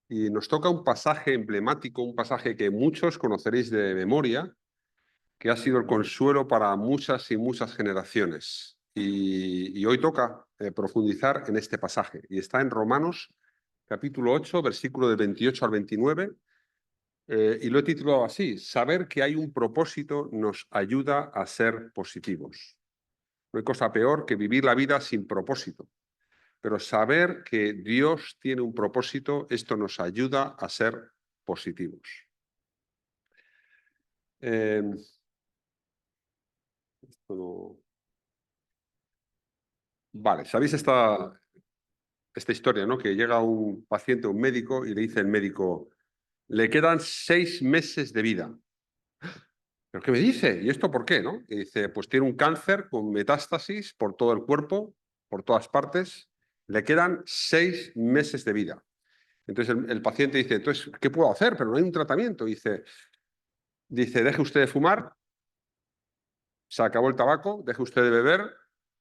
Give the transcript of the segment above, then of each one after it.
Y nos toca un pasaje emblemático, un pasaje que muchos conoceréis de memoria, que ha sido el consuelo para muchas y muchas generaciones. Y hoy toca profundizar en este pasaje. Y está en Romanos capítulo 8, versículo de 28 al 29, y lo he titulado así: saber que hay un propósito nos ayuda a ser positivos. No hay cosa peor que vivir la vida sin propósito. Pero saber que Dios tiene un propósito, esto nos ayuda a ser positivos. Eh, esto no... Vale, ¿sabéis esta historia, ¿no? Que llega un paciente a un médico y le dice el médico: le quedan 6 meses de vida. ¿Pero qué me dice? ¿Y esto por qué, no? Y dice: pues tiene un cáncer con metástasis por todo el cuerpo, por todas partes. Le quedan 6 meses de vida. Entonces el paciente dice: entonces, ¿qué puedo hacer? Pero no hay un tratamiento. Dice: deje usted de fumar, se acabó el tabaco, deje usted de beber,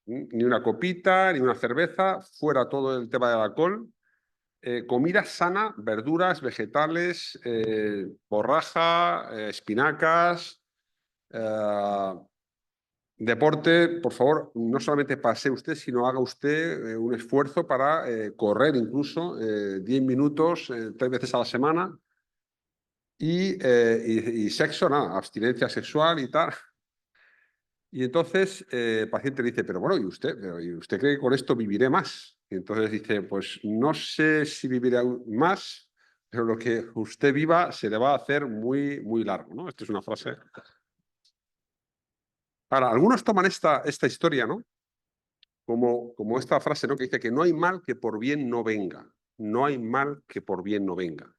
ni una copita, ni una cerveza, fuera todo el tema del alcohol. Comida sana, verduras, vegetales, borraja, espinacas, deporte. Por favor, no solamente pase usted, sino haga usted un esfuerzo para correr incluso 10 minutos 3 veces a la semana. Y sexo, nada, abstinencia sexual y tal. Y entonces el paciente le dice: pero bueno, ¿y usted cree que con esto viviré más? Y entonces dice: pues no sé si viviré aún más, pero lo que usted viva se le va a hacer muy, muy largo, ¿no? Esta es una frase. Ahora, algunos toman esta historia, ¿no? Como esta frase, ¿no? Que dice que no hay mal que por bien no venga. No hay mal que por bien no venga.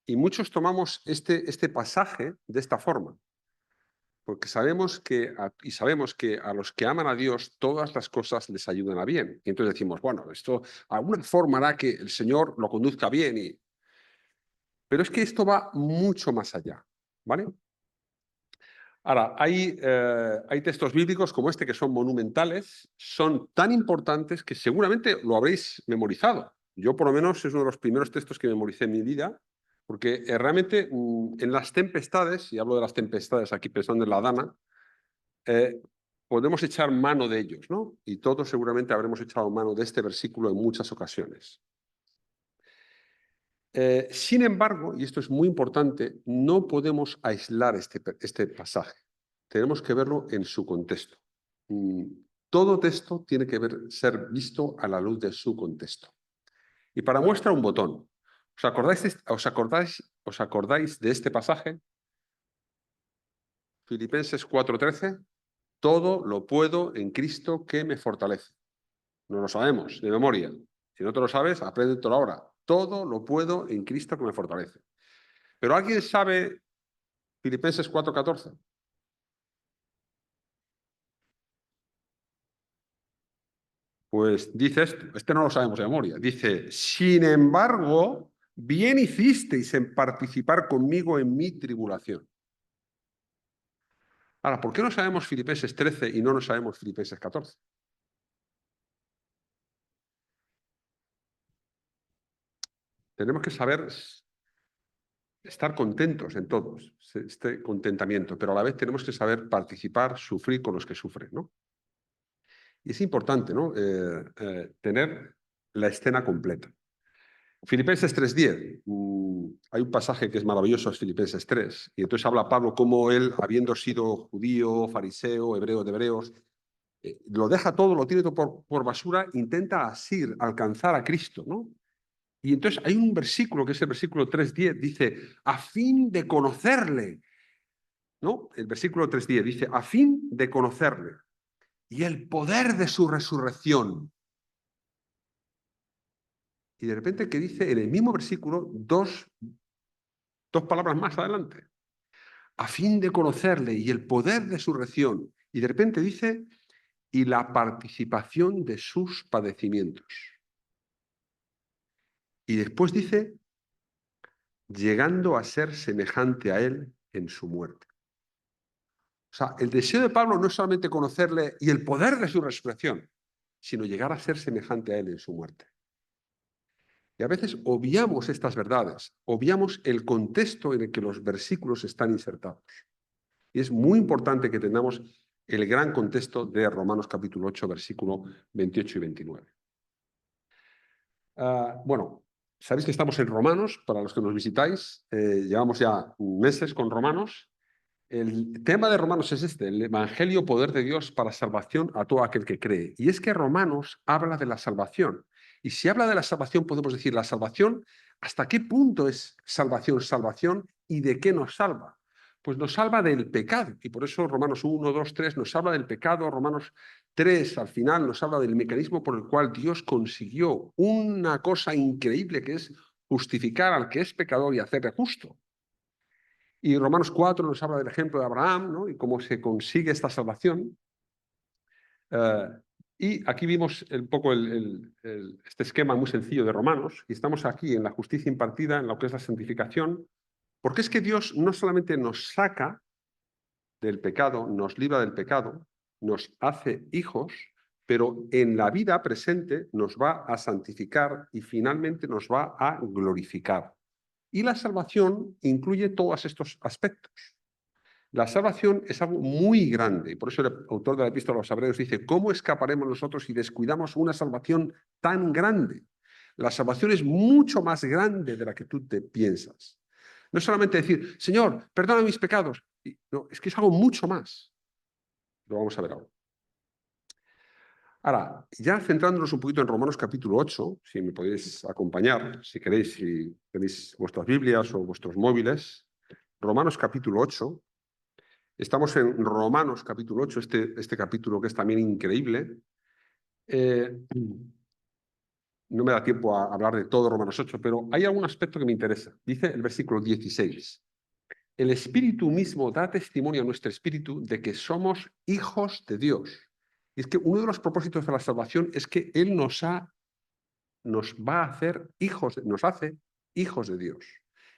Y muchos tomamos este pasaje de esta forma, porque sabemos que a los que aman a Dios todas las cosas les ayudan a bien. Y entonces decimos: bueno, esto alguna forma hará que el Señor lo conduzca bien. Pero es que esto va mucho más allá, ¿vale? Ahora, hay textos bíblicos como este que son monumentales, son tan importantes que seguramente lo habréis memorizado. Yo, por lo menos, es uno de los primeros textos que memoricé en mi vida, porque realmente en las tempestades, y hablo de las tempestades aquí pensando en la Dana, eh, podemos echar mano de ellos, ¿no? Y todos seguramente habremos echado mano de este versículo en muchas ocasiones. Sin embargo, y esto es muy importante, no podemos aislar este pasaje. Tenemos que verlo en su contexto. Todo texto tiene que ser visto a la luz de su contexto. Y para muestra un botón. ¿Os acordáis de este pasaje? Filipenses 4:13. Todo lo puedo en Cristo que me fortalece. No lo sabemos de memoria. Si no te lo sabes, apréndetelo ahora. Todo lo puedo en Cristo que me fortalece. ¿Pero alguien sabe Filipenses 4:14? Pues dice esto, no lo sabemos de memoria. Dice: sin embargo, bien hicisteis en participar conmigo en mi tribulación. Ahora, ¿por qué no sabemos Filipenses 13 y no nos sabemos Filipenses 14? Tenemos que saber estar contentos en todos, este contentamiento, pero a la vez tenemos que saber participar, sufrir con los que sufren, ¿no? Y es importante, ¿no? Tener la escena completa. Filipenses 3:10, hay un pasaje que es maravilloso, es Filipenses 3, y entonces habla Pablo cómo él, habiendo sido judío, fariseo, hebreo de hebreos, lo deja todo, lo tiene todo por basura, intenta así alcanzar a Cristo, ¿no? Y entonces hay un versículo, que es el versículo 3:10, dice: a fin de conocerle, ¿no? El versículo 3:10 dice: a fin de conocerle, y el poder de su resurrección. Y de repente, que dice en el mismo versículo dos palabras más adelante: a fin de conocerle y el poder de su resurrección. Y de repente dice: y la participación de sus padecimientos. Y después dice: llegando a ser semejante a él en su muerte. O sea, el deseo de Pablo no es solamente conocerle y el poder de su resurrección, sino llegar a ser semejante a él en su muerte. Y a veces obviamos estas verdades, obviamos el contexto en el que los versículos están insertados. Y es muy importante que tengamos el gran contexto de Romanos capítulo 8, versículo 28 y 29. Bueno, sabéis que estamos en Romanos, para los que nos visitáis, llevamos ya meses con Romanos. El tema de Romanos es este, el Evangelio, poder de Dios para salvación a todo aquel que cree. Y es que Romanos habla de la salvación. Y si habla de la salvación, podemos decir, la salvación, ¿hasta qué punto es salvación, salvación y de qué nos salva? Pues nos salva del pecado. Y por eso Romanos 1, 2, 3 nos habla del pecado. Romanos 3 al final nos habla del mecanismo por el cual Dios consiguió una cosa increíble que es justificar al que es pecador y hacerle justo. Y Romanos 4 nos habla del ejemplo de Abraham, ¿no? Y cómo se consigue esta salvación. Y aquí vimos un poco este esquema muy sencillo de Romanos, y estamos aquí en la justicia impartida, en lo que es la santificación, porque es que Dios no solamente nos saca del pecado, nos libra del pecado, nos hace hijos, pero en la vida presente nos va a santificar y finalmente nos va a glorificar. Y la salvación incluye todos estos aspectos. La salvación es algo muy grande, y por eso el autor de la Epístola a los Hebreos dice, ¿cómo escaparemos nosotros si descuidamos una salvación tan grande? La salvación es mucho más grande de la que tú te piensas. No es solamente decir, Señor, perdona mis pecados. No, es que es algo mucho más. Lo vamos a ver ahora. Ahora, ya centrándonos un poquito en Romanos capítulo 8, si me podéis acompañar, si queréis, si tenéis vuestras Biblias o vuestros móviles, Romanos capítulo 8. Estamos en Romanos capítulo 8, este capítulo que es también increíble. No me da tiempo a hablar de todo Romanos 8, pero hay algún aspecto que me interesa. Dice el versículo 16. El Espíritu mismo da testimonio a nuestro espíritu de que somos hijos de Dios. Y es que uno de los propósitos de la salvación es que Él nos va a hacer hijos, nos hace hijos de Dios.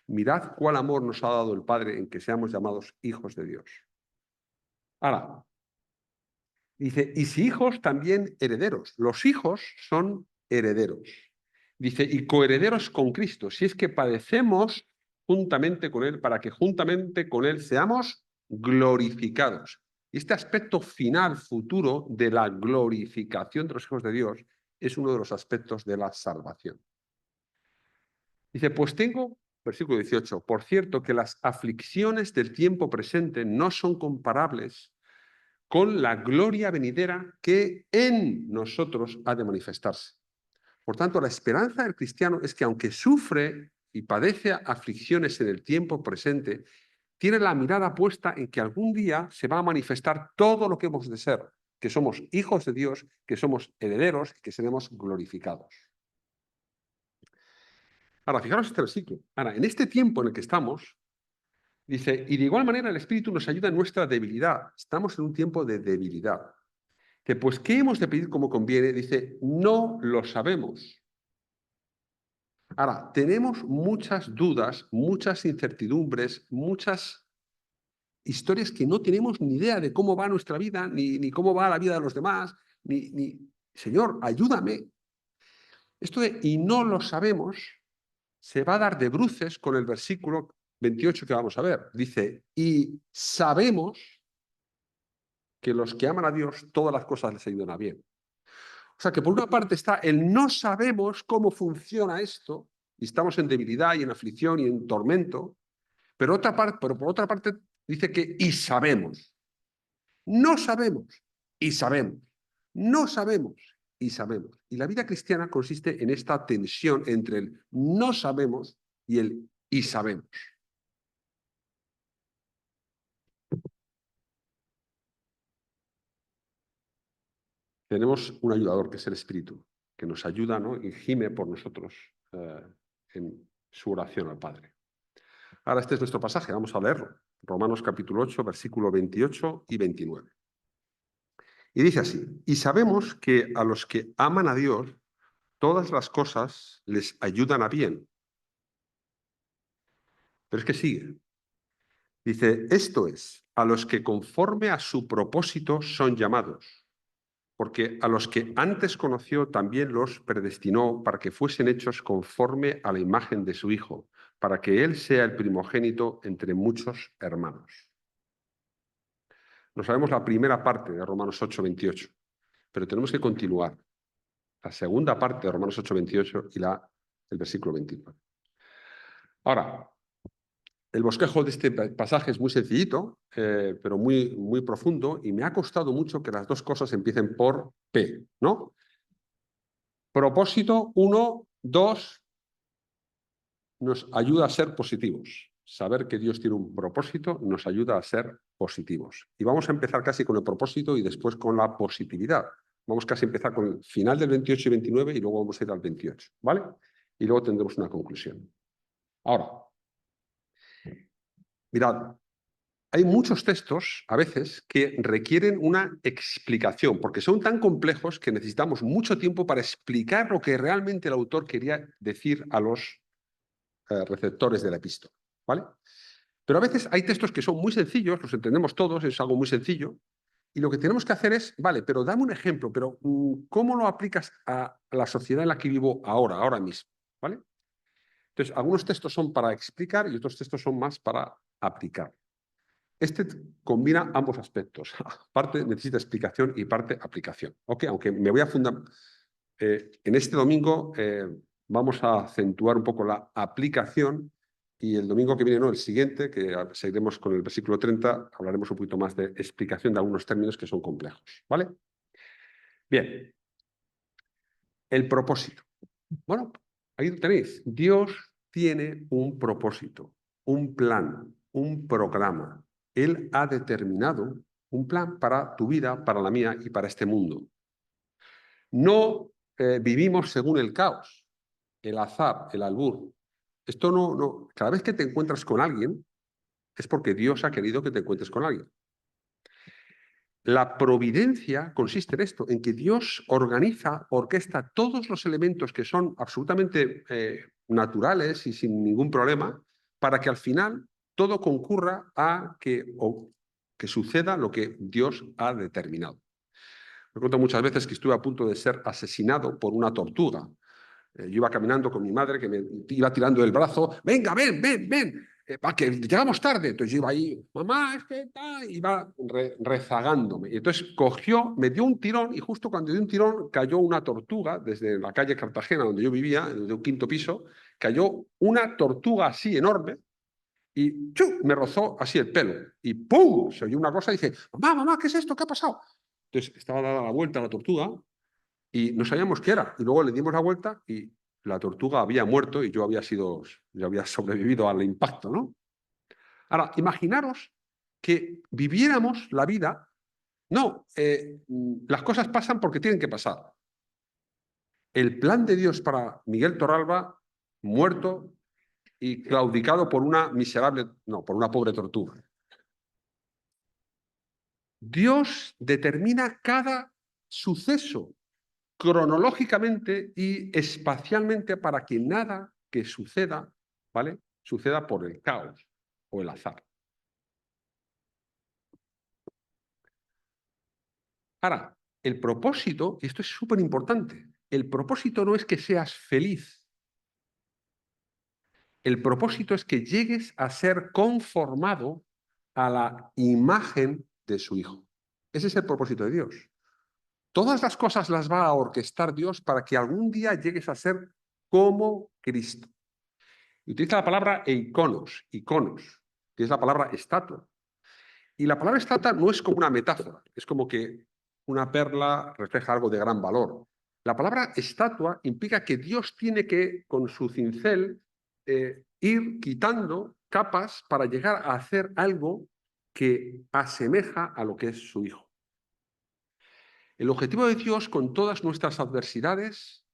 Mirad cuál amor nos ha dado el Padre en que seamos llamados hijos de Dios. Ahora, dice, y si hijos, también herederos. Los hijos son herederos. Dice, y coherederos con Cristo, si es que padecemos juntamente con Él, para que juntamente con Él seamos glorificados. Y este aspecto final, futuro, de la glorificación de los hijos de Dios, es uno de los aspectos de la salvación. Dice, pues tengo, versículo 18, por cierto, que las aflicciones del tiempo presente no son comparables con la gloria venidera que en nosotros ha de manifestarse. Por tanto, la esperanza del cristiano es que aunque sufre y padece aflicciones en el tiempo presente, tiene la mirada puesta en que algún día se va a manifestar todo lo que hemos de ser, que somos hijos de Dios, que somos herederos y que seremos glorificados. Ahora, fijaros este versículo. Ahora, en este tiempo en el que estamos, dice, y de igual manera el Espíritu nos ayuda en nuestra debilidad. Estamos en un tiempo de debilidad. Que pues, ¿qué hemos de pedir como conviene? Dice, no lo sabemos. Ahora, tenemos muchas dudas, muchas incertidumbres, muchas historias que no tenemos ni idea de cómo va nuestra vida, ni cómo va la vida de los demás, Señor, ayúdame. Esto de y no lo sabemos se va a dar de bruces con el versículo 28 que vamos a ver. Dice, y sabemos que los que aman a Dios, todas las cosas les ayudan a bien. O sea que por una parte está el no sabemos cómo funciona esto, y estamos en debilidad y en aflicción y en tormento, pero por otra parte dice que y sabemos. No sabemos y sabemos. No sabemos y sabemos. Y la vida cristiana consiste en esta tensión entre el no sabemos y el y sabemos. Tenemos un ayudador que es el Espíritu, que nos ayuda, ¿no? Y gime por nosotros en su oración al Padre. Ahora este es nuestro pasaje, vamos a leerlo. Romanos capítulo 8, versículo 28 y 29. Y dice así, y sabemos que a los que aman a Dios, todas las cosas les ayudan a bien. Pero es que sigue. Dice, esto es, a los que conforme a su propósito son llamados. Porque a los que antes conoció también los predestinó para que fuesen hechos conforme a la imagen de su Hijo, para que Él sea el primogénito entre muchos hermanos. No sabemos la primera parte de Romanos 8:28, pero tenemos que continuar la segunda parte de Romanos 8:28 y el versículo 29. Ahora, el bosquejo de este pasaje es muy sencillito, pero muy, muy profundo, y me ha costado mucho que las dos cosas empiecen por P, ¿no? Propósito, 1, 2, nos ayuda a ser positivos. Saber que Dios tiene un propósito nos ayuda a ser positivos. Y vamos a empezar casi con el propósito y después con la positividad. Vamos casi a empezar con el final del 28 y 29 y luego vamos a ir al 28, ¿vale? Y luego tendremos una conclusión. Ahora, mirad, hay muchos textos, a veces, que requieren una explicación, porque son tan complejos que necesitamos mucho tiempo para explicar lo que realmente el autor quería decir a los receptores de la epístola, ¿vale? Pero a veces hay textos que son muy sencillos, los entendemos todos, es algo muy sencillo, y lo que tenemos que hacer es, vale, pero dame un ejemplo, pero ¿cómo lo aplicas a la sociedad en la que vivo ahora mismo? ¿Vale? Entonces, algunos textos son para explicar y otros textos son más para aplicar. Este combina ambos aspectos. Parte necesita explicación y parte aplicación. ¿Ok? Aunque me voy a fundar... en este domingo vamos a acentuar un poco la aplicación y el domingo que viene, no, el siguiente, que seguiremos con el versículo 30, hablaremos un poquito más de explicación de algunos términos que son complejos. ¿Vale? Bien. El propósito. Bueno, ahí lo tenéis. Dios tiene un propósito, un plan, un programa. Él ha determinado un plan para tu vida, para la mía y para este mundo. No vivimos según el caos, el azar, el albur. Esto no. Cada vez que te encuentras con alguien, es porque Dios ha querido que te encuentres con alguien. La providencia consiste en esto, en que Dios organiza, orquesta todos los elementos que son absolutamente naturales y sin ningún problema, para que al final todo concurra a que suceda lo que Dios ha determinado. Me cuento muchas veces que estuve a punto de ser asesinado por una tortuga. Yo iba caminando con mi madre que me iba tirando del brazo. Venga, ven, para que llegamos tarde. Entonces yo iba ahí, mamá, es que iba rezagándome. Y entonces cogió, me dio un tirón y justo cuando dio un tirón cayó una tortuga desde la calle Cartagena, donde yo vivía, de un quinto piso, cayó una tortuga así enorme y ¡chu! Me rozó así el pelo. Y ¡pum! Se oyó una cosa y dice, mamá, ¿qué es esto? ¿Qué ha pasado? Entonces estaba dada la vuelta a la tortuga y no sabíamos qué era. Y luego le dimos la vuelta y la tortuga había muerto y yo había sobrevivido al impacto, ¿no? Ahora, imaginaros que viviéramos la vida. No, las cosas pasan porque tienen que pasar. El plan de Dios para Miguel Torralba, muerto y claudicado por una por una pobre tortuga. Dios determina cada suceso cronológicamente y espacialmente para que nada que suceda, ¿vale? Suceda por el caos o el azar. Ahora, el propósito, y esto es súper importante, el propósito no es que seas feliz. El propósito es que llegues a ser conformado a la imagen de su Hijo. Ese es el propósito de Dios. Todas las cosas las va a orquestar Dios para que algún día llegues a ser como Cristo. Y utiliza la palabra iconos, que es la palabra estatua. Y la palabra estatua no es como una metáfora, es como que una perla refleja algo de gran valor. La palabra estatua implica que Dios tiene que, con su cincel, ir quitando capas para llegar a hacer algo que asemeja a lo que es su Hijo. El objetivo de Dios con todas nuestras adversidades,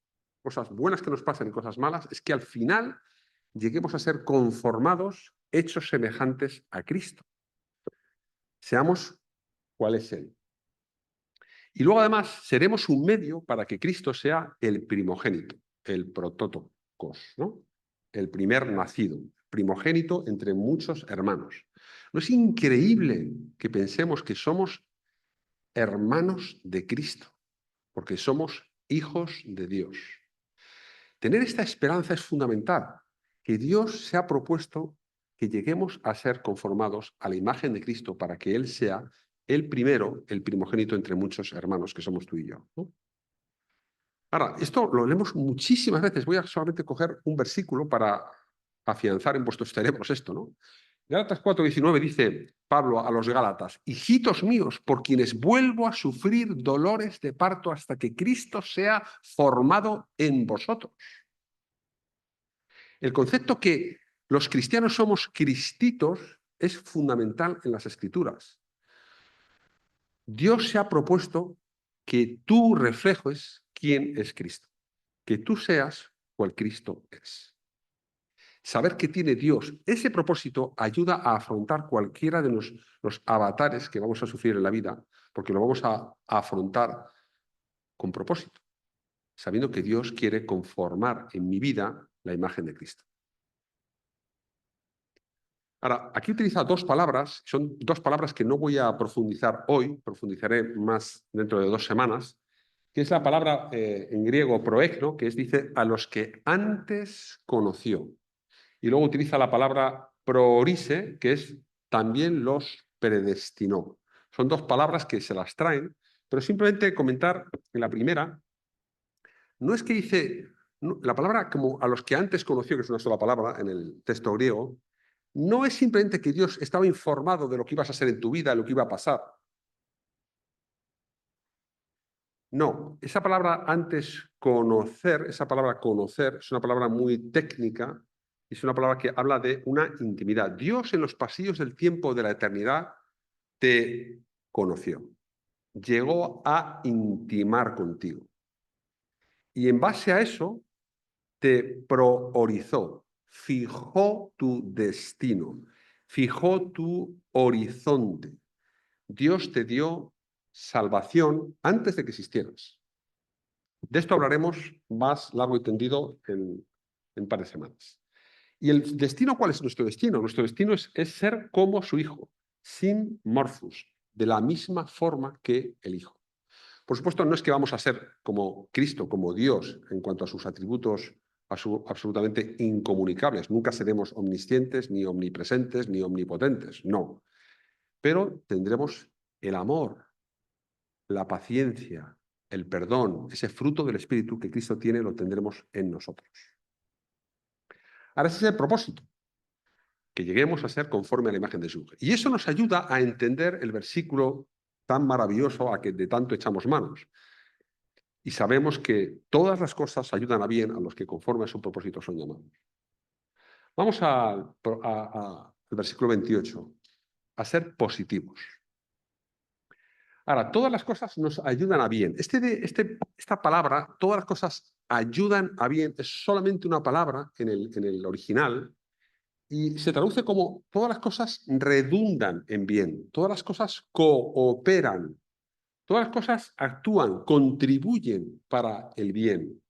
cosas buenas que nos pasan y cosas malas, es que al final lleguemos a ser conformados, hechos semejantes a Cristo. Seamos cuál es Él. Y luego además seremos un medio para que Cristo sea el primogénito, el prototokos, ¿no? El primer nacido, primogénito entre muchos hermanos. ¿No es increíble que pensemos que somos hermanos de Cristo? porque somos hijos de Dios. Tener esta esperanza es fundamental, que Dios se ha propuesto que lleguemos a ser conformados a la imagen de Cristo para que Él sea el primero, el primogénito entre muchos hermanos que somos tú y yo, ¿no? Ahora, esto lo leemos muchísimas veces. Voy a solamente coger un versículo para afianzar en vuestros cerebros esto, ¿no? Gálatas 4:19 dice Pablo a los Gálatas: hijitos míos, por quienes vuelvo a sufrir dolores de parto hasta que Cristo sea formado en vosotros. El concepto que los cristianos somos cristitos es fundamental en las Escrituras. Dios se ha propuesto que tú reflejes quién es Cristo, que tú seas cual Cristo es. Saber que tiene Dios ese propósito ayuda a afrontar cualquiera de los avatares que vamos a sufrir en la vida, porque lo vamos a afrontar con propósito, sabiendo que Dios quiere conformar en mi vida la imagen de Cristo. Ahora, aquí utiliza dos palabras, son dos palabras que no voy a profundizar hoy, profundizaré más dentro de 2 semanas, que es la palabra en griego proegno, que dice a los que antes conoció. Y luego utiliza la palabra proorise, que es también los predestinó. Son dos palabras que se las traen, pero simplemente comentar en la primera, no es que dice, no, la palabra como a los que antes conoció, que es una sola palabra en el texto griego, no es simplemente que Dios estaba informado de lo que ibas a hacer en tu vida, de lo que iba a pasar. No, esa palabra antes conocer, esa palabra conocer es una palabra muy técnica, es una palabra que habla de una intimidad. Dios en los pasillos del tiempo de la eternidad te conoció, llegó a intimar contigo. Y en base a eso te priorizó, fijó tu destino, fijó tu horizonte. Dios te dio salvación antes de que existieras. De esto hablaremos más largo y tendido en un par de semanas. ¿Y el destino cuál es nuestro destino? Nuestro destino es ser como su Hijo, sin morfus, de la misma forma que el Hijo. Por supuesto, no es que vamos a ser como Cristo, como Dios, en cuanto a sus atributos absolutamente incomunicables. Nunca seremos omniscientes, ni omnipresentes, ni omnipotentes, no. Pero tendremos el amor, la paciencia, el perdón, ese fruto del Espíritu que Cristo tiene, lo tendremos en nosotros. Ahora, ese es el propósito, que lleguemos a ser conforme a la imagen de su Hijo. Y eso nos ayuda a entender el versículo tan maravilloso a que de tanto echamos manos. Y sabemos que todas las cosas ayudan a bien a los que conforme a su propósito son llamados. Vamos al versículo 28, a ser positivos. Ahora, todas las cosas nos ayudan a bien. Esta palabra, todas las cosas ayudan a bien, es solamente una palabra en el original y se traduce como todas las cosas redundan en bien, todas las cosas cooperan, todas las cosas actúan, contribuyen para el bien.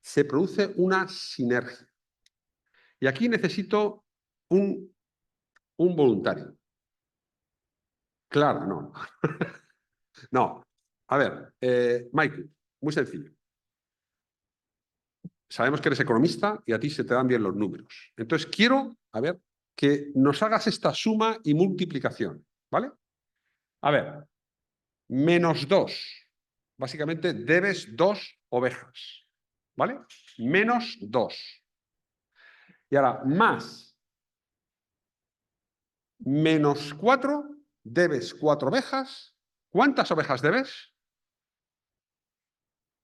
Se produce una sinergia. Y aquí necesito un voluntario. Claro, no. No. A ver, Michael, muy sencillo. Sabemos que eres economista y a ti se te dan bien los números. Entonces quiero, a ver, que nos hagas esta suma y multiplicación, ¿vale? A ver, -2. Básicamente debes 2 ovejas, ¿vale? -2. Y ahora, más -4, debes 4 ovejas. ¿Cuántas ovejas debes?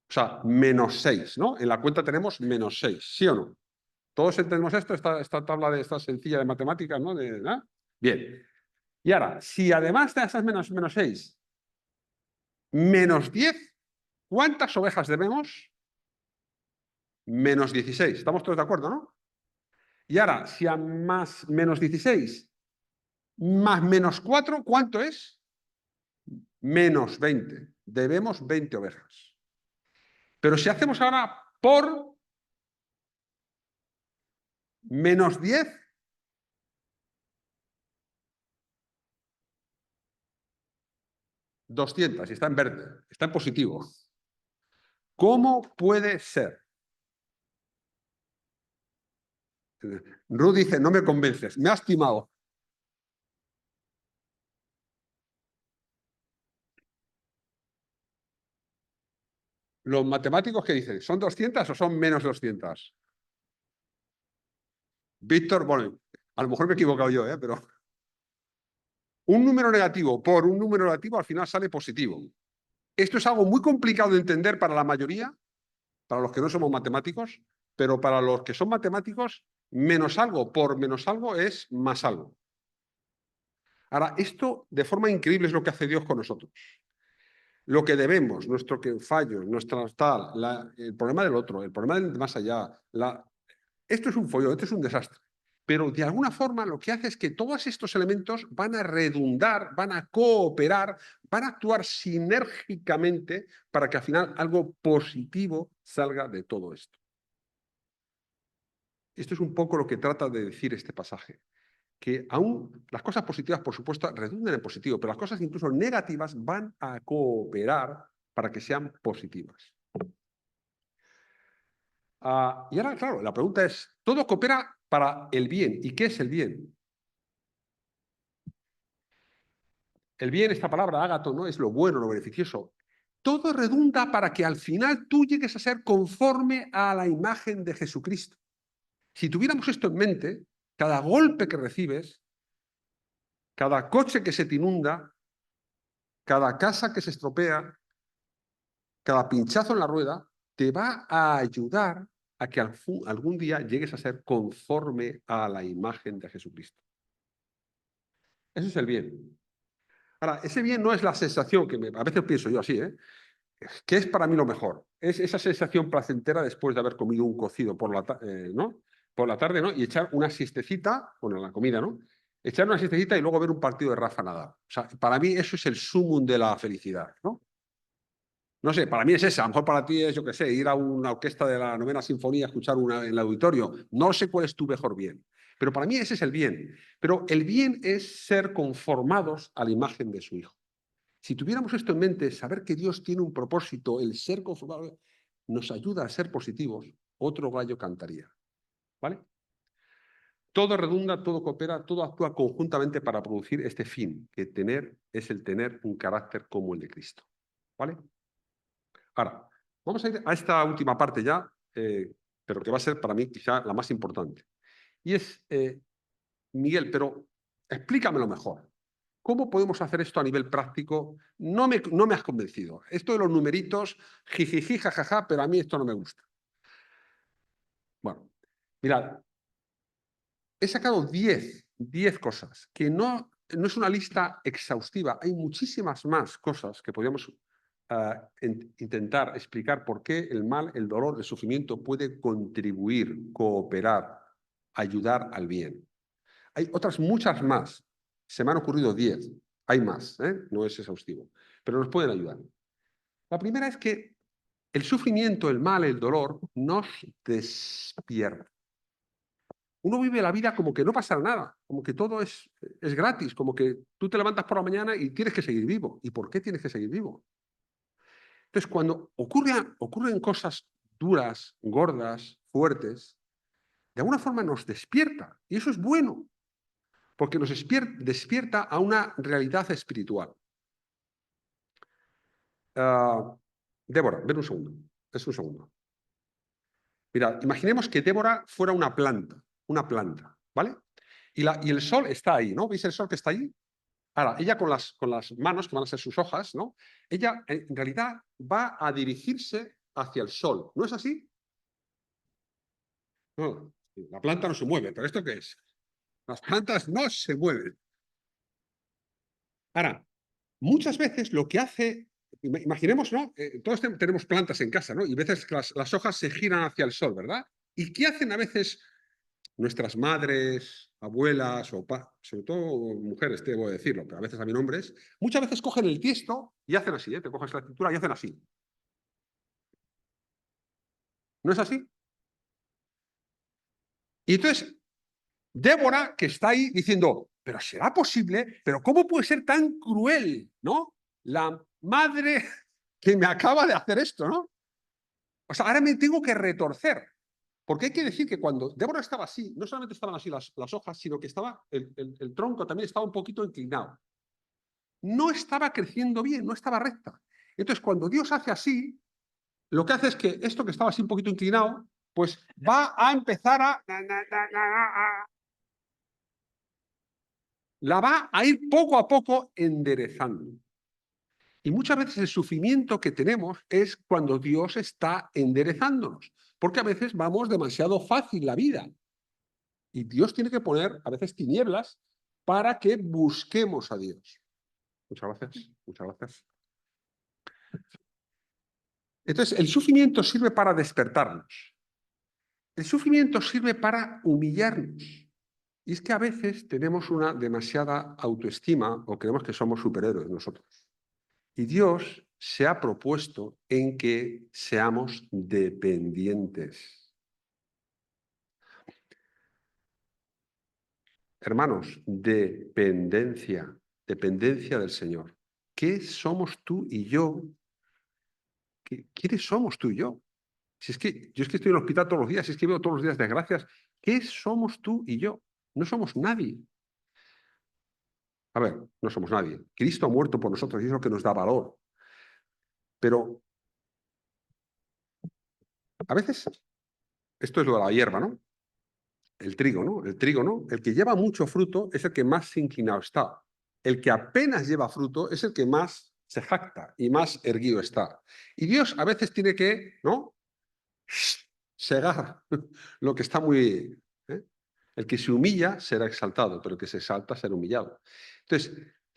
O sea, -6, ¿no? En la cuenta tenemos -6, ¿sí o no? ¿Todos entendemos esto? Esta tabla de esta sencilla de matemáticas, ¿no? Bien. Y ahora, si además de esas -6, -10, ¿cuántas ovejas debemos? -16. ¿Estamos todos de acuerdo, no? Y ahora, si a más -16 más -4, ¿cuánto es? -20. Debemos 20 ovejas. Pero si hacemos ahora por -10, $200, y está en verde, está en positivo. ¿Cómo puede ser? Ruth dice, no me convences, me has timado. Los matemáticos, ¿qué dicen? ¿Son 200 o son menos 200? Víctor, bueno, a lo mejor me he equivocado yo, pero un número negativo por un número negativo al final sale positivo. Esto es algo muy complicado de entender para la mayoría, para los que no somos matemáticos, pero para los que son matemáticos, menos algo por menos algo es más algo. Ahora, esto de forma increíble es lo que hace Dios con nosotros. Lo que debemos, nuestro fallo, nuestra tal, el problema del otro, el problema del más allá, esto es un follón, esto es un desastre. Pero de alguna forma lo que hace es que todos estos elementos van a redundar, van a cooperar, van a actuar sinérgicamente para que al final algo positivo salga de todo esto. Esto es un poco lo que trata de decir este pasaje. Que aún las cosas positivas, por supuesto, redundan en positivo, pero las cosas incluso negativas van a cooperar para que sean positivas. Y ahora, claro, la pregunta es, todo coopera para el bien. ¿Y qué es el bien? El bien, esta palabra, ágato, ¿no? Es lo bueno, lo beneficioso. Todo redunda para que al final tú llegues a ser conforme a la imagen de Jesucristo. Si tuviéramos esto en mente, cada golpe que recibes, cada coche que se te inunda, cada casa que se estropea, cada pinchazo en la rueda, te va a ayudar a que algún día llegues a ser conforme a la imagen de Jesucristo. Eso es el bien. Ahora, ese bien no es la sensación que a veces pienso yo así, que es para mí lo mejor. Es esa sensación placentera después de haber comido un cocido por ¿no? Por la tarde, ¿no? Y echar una siestecita, bueno, la comida, ¿no? Echar una siestecita y luego ver un partido de Rafa Nadal. O sea, para mí eso es el sumum de la felicidad, ¿no? No sé, para mí es esa. A lo mejor para ti es, yo qué sé, ir a una orquesta de la Novena Sinfonía, escuchar una en el auditorio. No sé cuál es tu mejor bien. Pero para mí ese es el bien. Pero el bien es ser conformados a la imagen de su Hijo. Si tuviéramos esto en mente, saber que Dios tiene un propósito, el ser conformado, nos ayuda a ser positivos, otro gallo cantaría. ¿Vale? Todo redunda, todo coopera, todo actúa conjuntamente para producir este fin, que es el tener un carácter como el de Cristo. ¿Vale? Ahora, vamos a ir a esta última parte ya, pero que va a ser para mí quizá la más importante. Y es, Miguel, pero explícamelo mejor. ¿Cómo podemos hacer esto a nivel práctico? No me has convencido. Esto de los numeritos, jijiji, jajaja, pero a mí esto no me gusta. Bueno, mirad, he sacado 10 cosas, que no es una lista exhaustiva. Hay muchísimas más cosas que podríamos intentar explicar por qué el mal, el dolor, el sufrimiento puede contribuir, cooperar, ayudar al bien. Hay otras muchas más. Se me han ocurrido 10. Hay más, no es exhaustivo, pero nos pueden ayudar. La primera es que el sufrimiento, el mal, el dolor nos despierta. Uno vive la vida como que no pasa nada, como que todo es gratis, como que tú te levantas por la mañana y tienes que seguir vivo. ¿Y por qué tienes que seguir vivo? Entonces, cuando ocurren cosas duras, gordas, fuertes, de alguna forma nos despierta. Y eso es bueno, porque nos despierta a una realidad espiritual. Débora, ven un segundo. Es un segundo. Mira, imaginemos que Débora fuera una planta, ¿vale? Y el sol está ahí, ¿no? ¿Veis el sol que está ahí? Ahora, ella con las manos, que van a ser sus hojas, ¿no? Ella en realidad va a dirigirse hacia el sol. ¿No es así? No, la planta no se mueve, pero ¿esto qué es? Las plantas no se mueven. Ahora, muchas veces lo que hace, imaginemos, ¿no? Todos tenemos plantas en casa, ¿no? Y a veces las hojas se giran hacia el sol, ¿verdad? ¿Y qué hacen a veces nuestras madres, abuelas o sobre todo mujeres, debo decirlo, pero a veces también hombres, muchas veces cogen el tiesto y hacen así, te coges la cintura y hacen así. ¿No es así? Y entonces, Débora, que está ahí diciendo, pero ¿será posible? ¿Pero cómo puede ser tan cruel, ¿no? La madre que me acaba de hacer esto, ¿no? O sea, ahora me tengo que retorcer. Porque hay que decir que cuando Débora estaba así, no solamente estaban así las hojas, sino que estaba el tronco también estaba un poquito inclinado. No estaba creciendo bien, no estaba recta. Entonces, cuando Dios hace así, lo que hace es que esto que estaba así un poquito inclinado, pues va a empezar la va a ir poco a poco enderezando. Y muchas veces el sufrimiento que tenemos es cuando Dios está enderezándonos, porque a veces vamos demasiado fácil la vida. Y Dios tiene que poner a veces tinieblas para que busquemos a Dios. Muchas gracias, muchas gracias. Entonces, el sufrimiento sirve para despertarnos. El sufrimiento sirve para humillarnos. Y es que a veces tenemos una demasiada autoestima o creemos que somos superhéroes nosotros. Y Dios se ha propuesto en que seamos dependientes. Hermanos, dependencia, dependencia del Señor. ¿Qué somos tú y yo? ¿Quiénes somos tú y yo? Si es que yo estoy en el hospital todos los días, si es que veo todos los días desgracias. ¿Qué somos tú y yo? No somos nadie. A ver, no somos nadie. Cristo ha muerto por nosotros y es lo que nos da valor. Pero a veces, esto es lo de la hierba, ¿no? El trigo, ¿no? El trigo, ¿no? El que lleva mucho fruto es el que más inclinado está. El que apenas lleva fruto es el que más se jacta y más erguido está. Y Dios a veces tiene que, ¿no? Segar lo que está muy... ¿eh? El que se humilla será exaltado, pero el que se exalta será humillado. Entonces,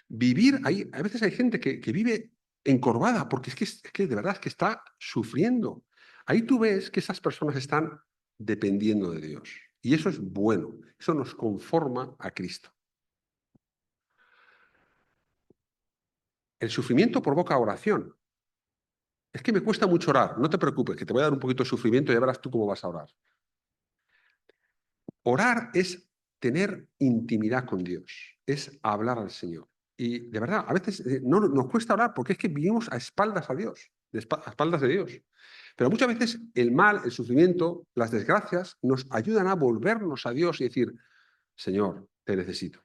vivir ahí, a veces hay gente que vive encorvada, porque es que de verdad es que está sufriendo. Ahí tú ves que esas personas están dependiendo de Dios. Y eso es bueno, eso nos conforma a Cristo. El sufrimiento provoca oración. Es que me cuesta mucho orar, no te preocupes, que te voy a dar un poquito de sufrimiento y ya verás tú cómo vas a orar. Orar es tener intimidad con Dios, es hablar al Señor. Y de verdad, a veces no nos cuesta orar porque es que vivimos a espaldas a Dios, a espaldas de Dios. Pero muchas veces el mal, el sufrimiento, las desgracias nos ayudan a volvernos a Dios y decir, Señor, te necesito.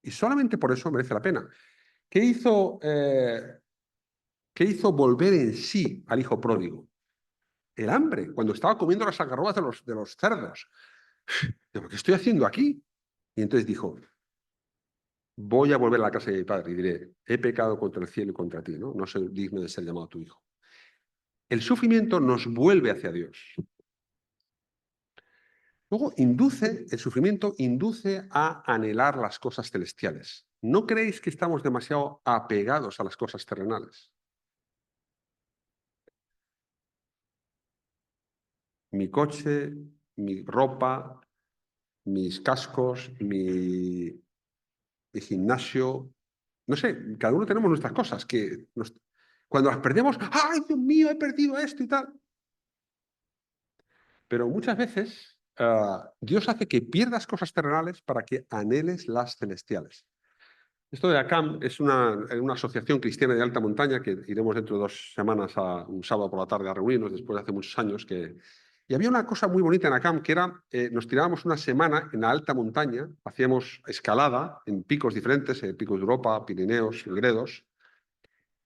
Y solamente por eso merece la pena. ¿Qué hizo volver en sí al hijo pródigo? El hambre, cuando estaba comiendo las algarrobas de los cerdos. Digo, ¿qué estoy haciendo aquí? Y entonces dijo, voy a volver a la casa de mi padre y diré, he pecado contra el cielo y contra ti, ¿no? No soy digno de ser llamado tu hijo. El sufrimiento nos vuelve hacia Dios. Luego, el sufrimiento induce a anhelar las cosas celestiales. ¿No creéis que estamos demasiado apegados a las cosas terrenales? Mi coche, mi ropa, mis cascos, mi gimnasio, no sé, cada uno tenemos nuestras cosas cuando las perdemos, ¡ay, Dios mío, he perdido esto y tal! Pero muchas veces Dios hace que pierdas cosas terrenales para que anheles las celestiales. Esto de ACAM es una asociación cristiana de alta montaña que iremos dentro de 2 semanas, un sábado por la tarde, a reunirnos después de hace muchos años. Y había una cosa muy bonita en ACAM que era, nos tirábamos una semana en la alta montaña, hacíamos escalada en picos diferentes, picos de Europa, Pirineos, Gredos,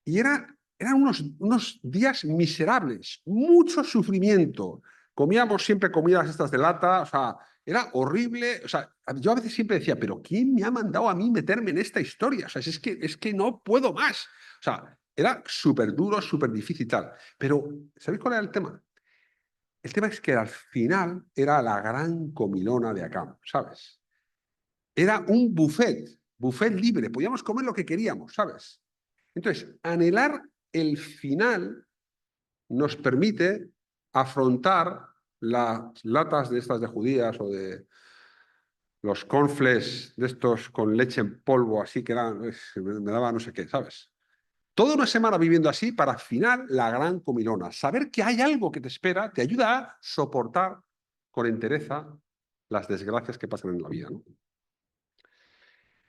y eran unos días miserables, mucho sufrimiento. Comíamos siempre comidas estas de lata, o sea, era horrible. O sea, yo a veces siempre decía, pero ¿quién me ha mandado a mí meterme en esta historia? O sea, es que no puedo más. O sea, era súper duro, súper difícil y tal. Pero, ¿sabéis cuál era el tema? El tema es que al final era la gran comilona de acá, ¿sabes? Era un buffet libre, podíamos comer lo que queríamos, ¿sabes? Entonces, anhelar el final nos permite afrontar las latas de estas de judías o de los cornflakes de estos con leche en polvo, así que me daba no sé qué, ¿sabes? Toda una semana viviendo así para al final la gran comilona. Saber que hay algo que te espera te ayuda a soportar con entereza las desgracias que pasan en la vida, ¿no?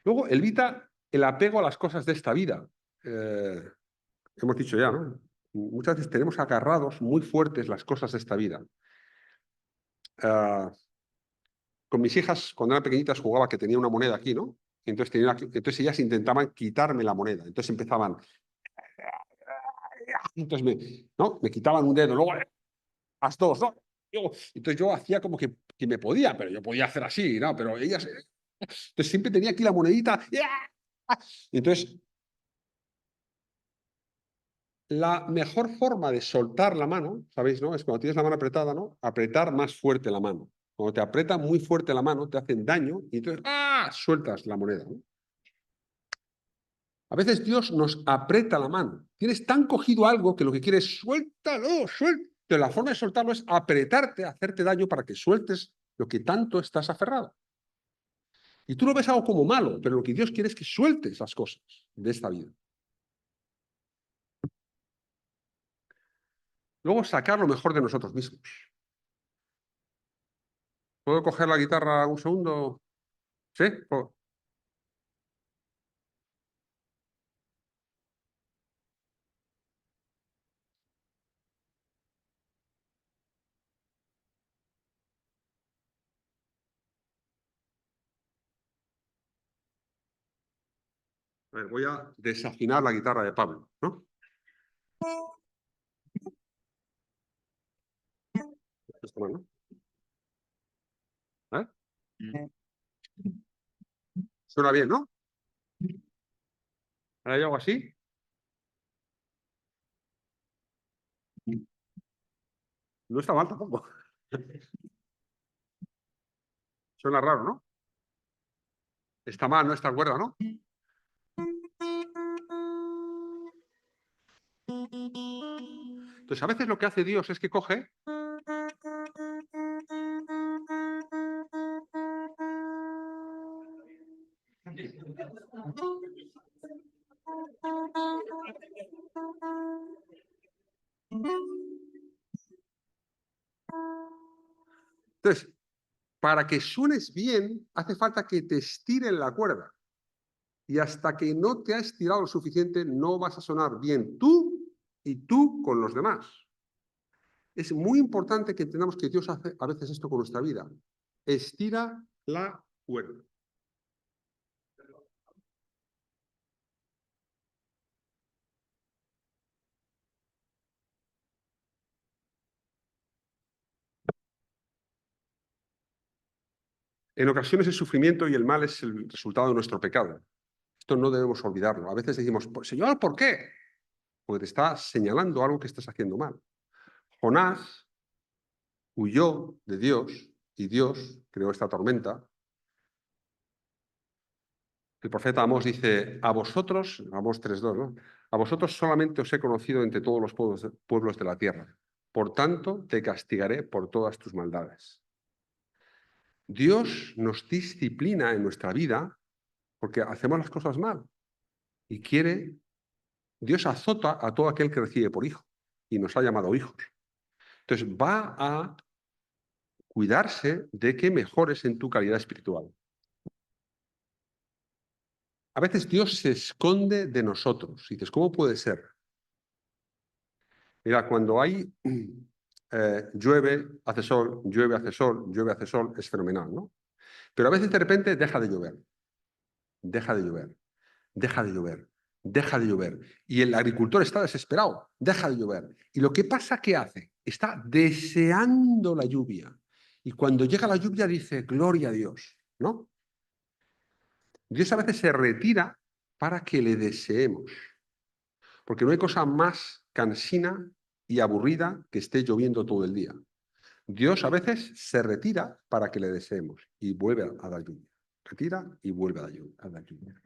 Luego, evita el apego a las cosas de esta vida. Hemos dicho ya, ¿no? Muchas veces tenemos agarrados muy fuertes las cosas de esta vida. Con mis hijas, cuando eran pequeñitas, jugaba que tenía una moneda aquí, ¿no? Y entonces ellas intentaban quitarme la moneda. Entonces empezaban... Entonces me quitaban un dedo, luego haz dos, ¿no? Entonces yo hacía como que me podía, pero yo podía hacer así, ¿no? Pero ellas... Entonces siempre tenía aquí la monedita. Y entonces, la mejor forma de soltar la mano, ¿sabéis, no? Es cuando tienes la mano apretada, ¿no? Apretar más fuerte la mano. Cuando te apretan muy fuerte la mano, te hacen daño y entonces sueltas la moneda, ¿no? A veces Dios nos aprieta la mano. Tienes tan cogido algo que lo que quieres, suéltalo, suéltalo. Pero la forma de soltarlo es apretarte, hacerte daño para que sueltes lo que tanto estás aferrado. Y tú lo ves algo como malo, pero lo que Dios quiere es que sueltes las cosas de esta vida. Luego sacar lo mejor de nosotros mismos. ¿Puedo coger la guitarra un segundo? ¿Sí? A ver, voy a desafinar la guitarra de Pablo, ¿no? Esto mal, ¿no? ¿Eh? Suena bien, ¿no? Ahora hay algo así. No está mal tampoco. Suena raro, ¿no? Está mal, no está cuerda, ¿no? Entonces, a veces lo que hace Dios es que coge... Entonces, para que suenes bien, hace falta que te estiren la cuerda. Y hasta que no te ha estirado lo suficiente, no vas a sonar bien tú y tú con los demás. Es muy importante que entendamos que Dios hace a veces esto con nuestra vida. Estira la cuerda. En ocasiones el sufrimiento y el mal es el resultado de nuestro pecado. Esto no debemos olvidarlo. A veces decimos, Señor, ¿por qué? Porque te está señalando algo que estás haciendo mal. Jonás huyó de Dios y Dios creó esta tormenta. El profeta Amós dice, a vosotros, Amós 3:2, ¿no? A vosotros solamente os he conocido entre todos los pueblos de la tierra. Por tanto, te castigaré por todas tus maldades. Dios nos disciplina en nuestra vida porque hacemos las cosas mal y Dios azota a todo aquel que recibe por hijo y nos ha llamado hijos. Entonces va a cuidarse de que mejores en tu calidad espiritual. A veces Dios se esconde de nosotros. Y dices, ¿cómo puede ser? Mira, cuando hay llueve, hace sol, llueve, hace sol, llueve, hace sol, es fenomenal, ¿no? Pero a veces de repente deja de llover, deja de llover, deja de llover, deja de llover. Y el agricultor está desesperado, deja de llover. Y lo que pasa, ¿qué hace? Está deseando la lluvia. Y cuando llega la lluvia dice, gloria a Dios, ¿no? Dios a veces se retira para que le deseemos. Porque no hay cosa más cansina y aburrida que esté lloviendo todo el día. Dios a veces se retira para que le deseemos y vuelve a dar lluvia. Retira y vuelve a dar lluvia.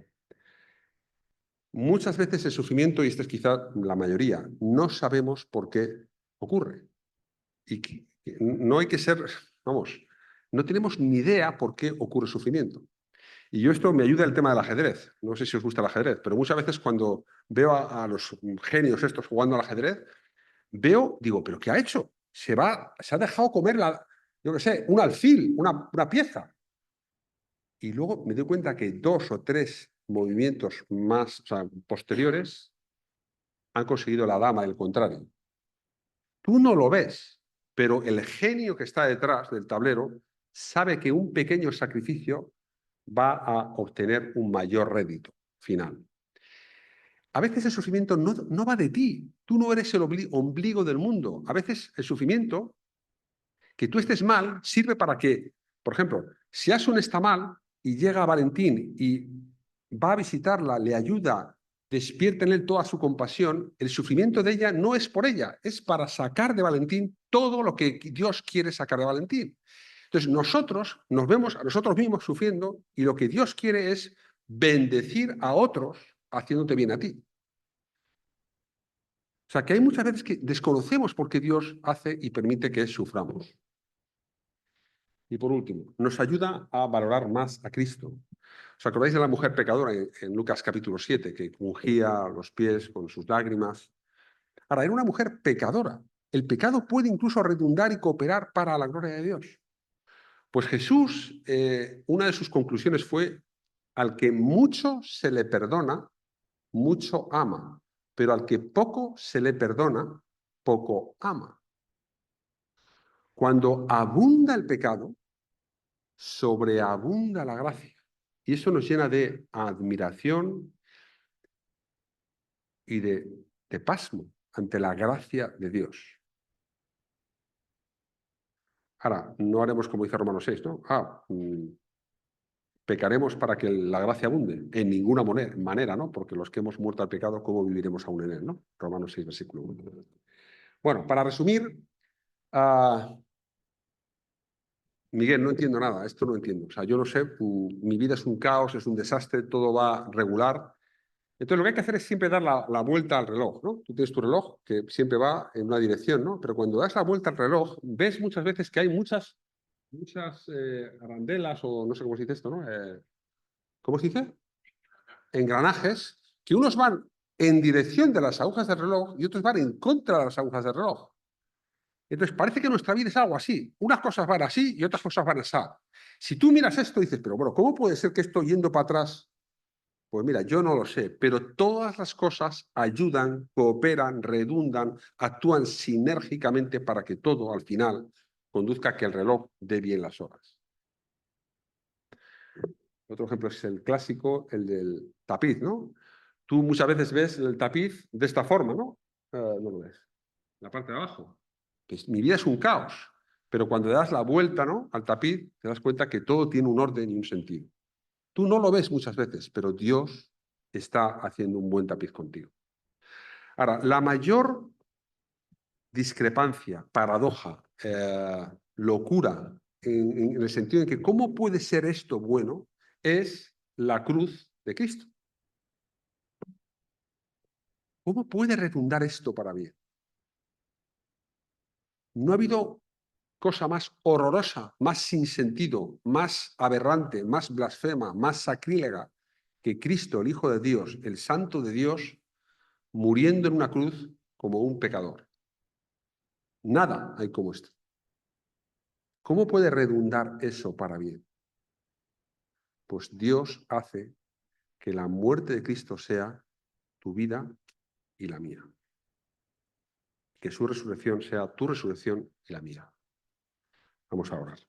Muchas veces el sufrimiento, y esta es quizá la mayoría, no sabemos por qué ocurre. Y no hay que ser, vamos, no tenemos ni idea por qué ocurre el sufrimiento. Y yo esto me ayuda el tema del ajedrez. No sé si os gusta el ajedrez, pero muchas veces cuando veo a los genios estos jugando al ajedrez, digo, ¿pero qué ha hecho? Se ha dejado comer yo qué sé, un alfil, una pieza. Y luego me doy cuenta que 2 o 3 movimientos más, o sea, posteriores, han conseguido la dama del contrario. Tú no lo ves, pero el genio que está detrás del tablero sabe que un pequeño sacrificio va a obtener un mayor rédito final. A veces el sufrimiento no va de ti. Tú no eres el ombligo del mundo. A veces el sufrimiento, que tú estés mal, sirve para que, por ejemplo, si Asun está mal y llega Valentín y va a visitarla, le ayuda, despierta en él toda su compasión, el sufrimiento de ella no es por ella, es para sacar de Valentín todo lo que Dios quiere sacar de Valentín. Entonces nosotros nos vemos a nosotros mismos sufriendo y lo que Dios quiere es bendecir a otros haciéndote bien a ti. O sea, que hay muchas veces que desconocemos por qué Dios hace y permite que suframos. Y por último, nos ayuda a valorar más a Cristo. ¿Os acordáis de la mujer pecadora en Lucas capítulo 7, que ungía los pies con sus lágrimas? Ahora, era una mujer pecadora. El pecado puede incluso redundar y cooperar para la gloria de Dios. Pues Jesús, una de sus conclusiones fue: al que mucho se le perdona, mucho ama, pero al que poco se le perdona, poco ama. Cuando abunda el pecado, sobreabunda la gracia. Y eso nos llena de admiración y de pasmo ante la gracia de Dios. Ahora, no haremos como dice Romanos 6, ¿no? Pecaremos para que la gracia abunde. En ninguna manera, ¿no? Porque los que hemos muerto al pecado, ¿cómo viviremos aún en él, ¿no? Romanos 6, versículo 1. Bueno, para resumir, Miguel, no entiendo nada, esto no entiendo. O sea, yo no sé, mi vida es un caos, es un desastre, todo va regular. Entonces, lo que hay que hacer es siempre dar la vuelta al reloj, ¿no? Tú tienes tu reloj que siempre va en una dirección, ¿no? Pero cuando das la vuelta al reloj, ves muchas veces que hay muchas arandelas o no sé cómo se dice esto, ¿no? ¿Cómo se dice? Engranajes, que unos van en dirección de las agujas del reloj y otros van en contra de las agujas del reloj. Entonces, parece que nuestra vida es algo así. Unas cosas van así y otras cosas van así. Si tú miras esto y dices, pero bueno, ¿cómo puede ser que esto yendo para atrás? Pues mira, yo no lo sé, pero todas las cosas ayudan, cooperan, redundan, actúan sinérgicamente para que todo al final conduzca a que el reloj dé bien las horas. Otro ejemplo es el clásico, el del tapiz, ¿no? Tú muchas veces ves el tapiz de esta forma, ¿no? No lo ves. La parte de abajo. Pues mi vida es un caos, pero cuando le das la vuelta, ¿no?, al tapiz, te das cuenta que todo tiene un orden y un sentido. Tú no lo ves muchas veces, pero Dios está haciendo un buen tapiz contigo. Ahora, la mayor discrepancia, paradoja, locura, en el sentido de que cómo puede ser esto bueno, es la cruz de Cristo. ¿Cómo puede redundar esto para bien? No ha habido cosa más horrorosa, más sin sentido, más aberrante, más blasfema, más sacrílega que Cristo, el Hijo de Dios, el Santo de Dios, muriendo en una cruz como un pecador. Nada hay como esto. ¿Cómo puede redundar eso para bien? Pues Dios hace que la muerte de Cristo sea tu vida y la mía. Que su resurrección sea tu resurrección y la mía. Vamos a orar.